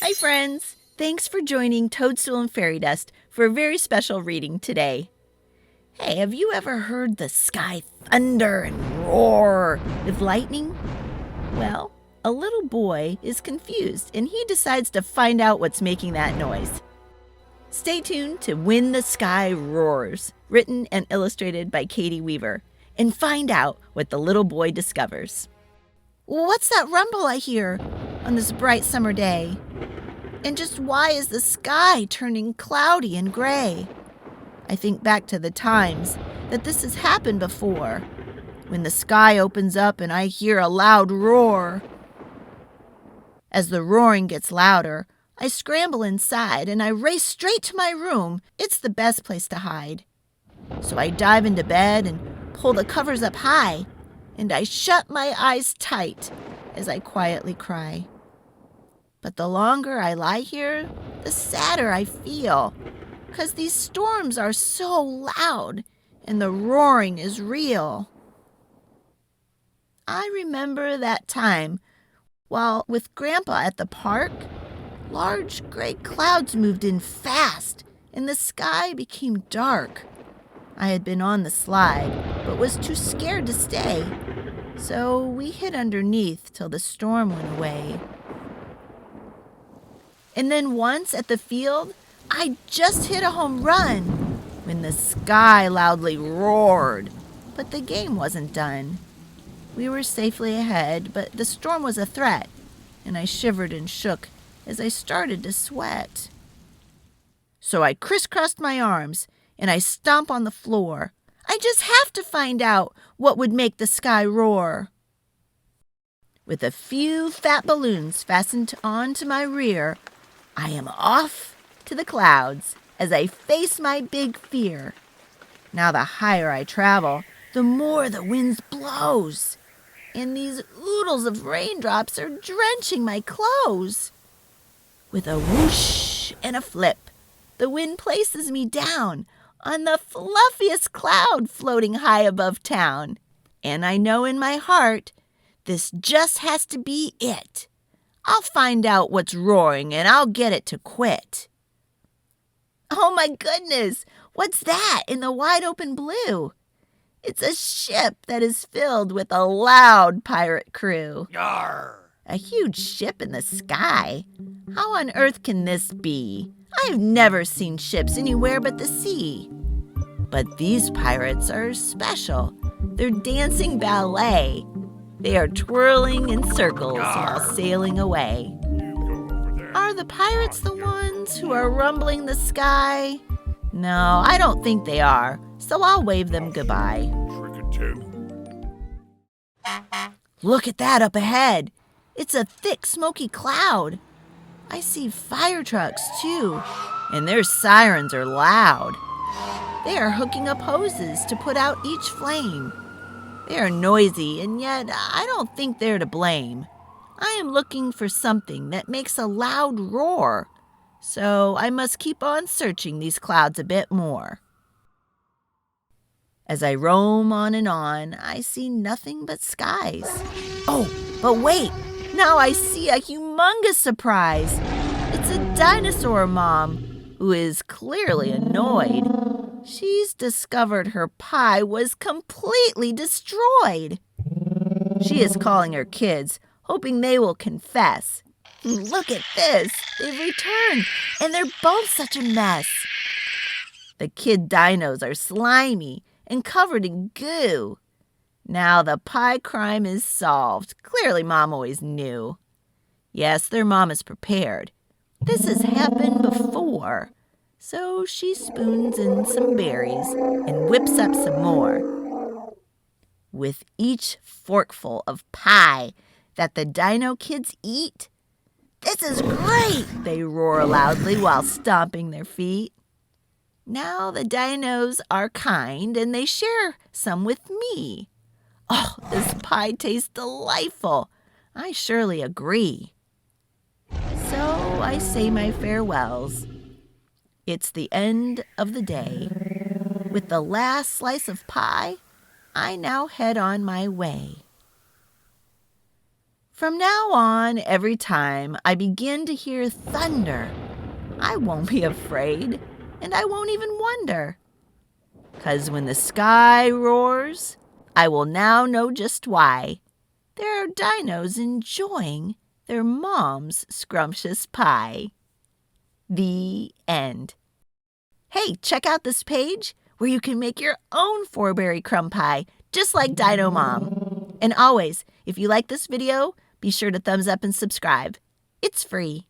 Hi, friends. Thanks for joining Toadstool and Fairy Dust for a very special reading today. Hey, have you ever heard the sky thunder and roar with lightning? Well, a little boy is confused and he decides to find out what's making that noise. Stay tuned to When the Sky Roars, written and illustrated by Katie Weaver, and find out what the little boy discovers. What's that rumble I hear on this bright summer day? And just why is the sky turning cloudy and gray? I think back to the times that this has happened before, when the sky opens up and I hear a loud roar. As the roaring gets louder, I scramble inside and I race straight to my room. It's the best place to hide. So I dive into bed and pull the covers up high, and I shut my eyes tight as I quietly cry. But the longer I lie here, the sadder I feel, 'cause these storms are so loud and the roaring is real. I remember that time while with Grandpa at the park, large gray clouds moved in fast and the sky became dark. I had been on the slide, but was too scared to stay, so we hid underneath till the storm went away. And then once at the field, I just hit a home run when the sky loudly roared, but the game wasn't done. We were safely ahead, but the storm was a threat, and I shivered and shook as I started to sweat. So I crisscrossed my arms, and I stomp on the floor. I just have to find out what would make the sky roar. With a few fat balloons fastened onto my rear, I am off to the clouds as I face my big fear. Now the higher I travel, the more the wind blows, and these oodles of raindrops are drenching my clothes. With a whoosh and a flip, the wind places me down on the fluffiest cloud floating high above town. And I know in my heart, this just has to be it. I'll find out what's roaring and I'll get it to quit. Oh my goodness, what's that in the wide open blue? It's a ship that is filled with a loud pirate crew. Yar! A huge ship in the sky. How on earth can this be? I've never seen ships anywhere but the sea. But these pirates are special. They're dancing ballet. They are twirling in circles while sailing away. Are the pirates the ones who are rumbling the sky? No, I don't think they are, so I'll wave them goodbye. Look at that up ahead. It's a thick, smoky cloud. I see fire trucks, too, and their sirens are loud. They are hooking up hoses to put out each flame. They are noisy, and yet I don't think they're to blame. I am looking for something that makes a loud roar, so I must keep on searching these clouds a bit more. As I roam on and on, I see nothing but skies. Oh, but wait! Now I see a humongous surprise. It's a dinosaur mom, who is clearly annoyed. She's discovered her pie was completely destroyed. She is calling her kids, hoping they will confess. Look at this. They've returned, and they're both such a mess. The kid dinos are slimy and covered in goo. Now the pie crime is solved. Clearly Mom always knew. Yes, their mom is prepared. This has happened before. So she spoons in some berries and whips up some more. With each forkful of pie that the dino kids eat, "This is great!" they roar loudly while stomping their feet. Now the dinos are kind and they share some with me. Oh, this pie tastes delightful. I surely agree. So I say my farewells. It's the end of the day. With the last slice of pie, I now head on my way. From now on, every time I begin to hear thunder, I won't be afraid, and I won't even wonder. 'Cause when the sky roars, I will now know just why. There are dinos enjoying their mom's scrumptious pie. The end. Hey, check out this page where you can make your own 4-berry crumb pie, just like Dino Mom. And always, if you like this video, be sure to thumbs up and subscribe. It's free.